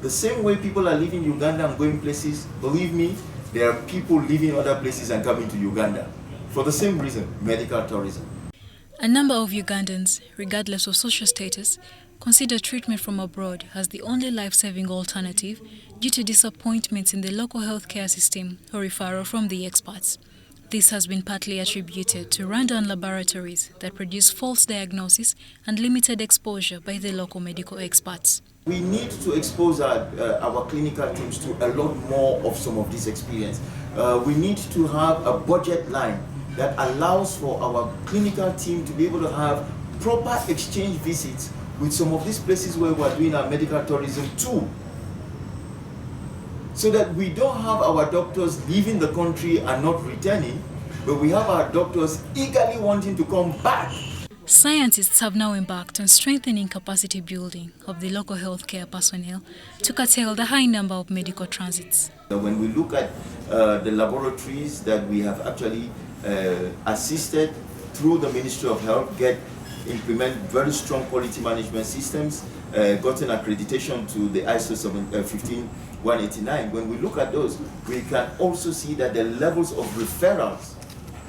The same way people are leaving Uganda and going places, believe me, there are people leaving other places and coming to Uganda. For the same reason, medical tourism. A number of Ugandans, regardless of social status, consider treatment from abroad as the only life-saving alternative due to disappointments in the local healthcare system or referral from the experts. This has been partly attributed to rundown laboratories that produce false diagnosis and limited exposure by the local medical experts. We need to expose our clinical teams to a lot more of some of this experience. We need to have a budget line that allows for our clinical team to be able to have proper exchange visits with some of these places where we're doing our medical tourism too. So that we don't have our doctors leaving the country and not returning, but we have our doctors eagerly wanting to come back. Scientists have now embarked on strengthening capacity building of the local healthcare personnel to curtail the high number of medical transits. When we look at the laboratories that we have actually assisted through the Ministry of Health, implement very strong quality management systems, gotten accreditation to the ISO 15189. When we look at those, we can also see that the levels of referrals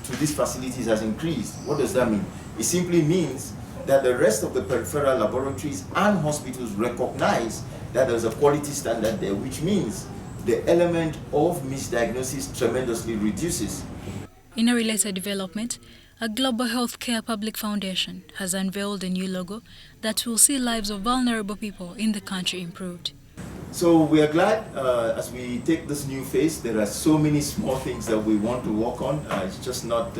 to these facilities has increased. What does that mean? It simply means that the rest of the peripheral laboratories and hospitals recognize that there's a quality standard there, which means the element of misdiagnosis tremendously reduces. In a related development, a global healthcare public foundation has unveiled a new logo that will see lives of vulnerable people in the country improved. So we are glad as we take this new phase. There are so many small things that we want to work on. It's just not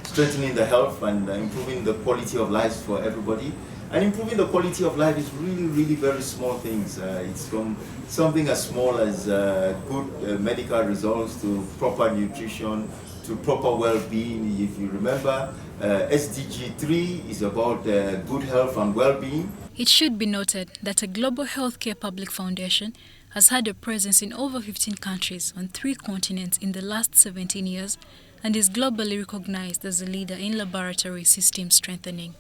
strengthening the health and improving the quality of life for everybody. And improving the quality of life is really very small things. It's from something as small as good medical results to proper nutrition, to proper well-being. If you remember, SDG 3 is about good health and well-being. It should be noted that a global healthcare public foundation has had a presence in over 15 countries on 3 continents in the last 17 years and is globally recognized as a leader in laboratory system strengthening.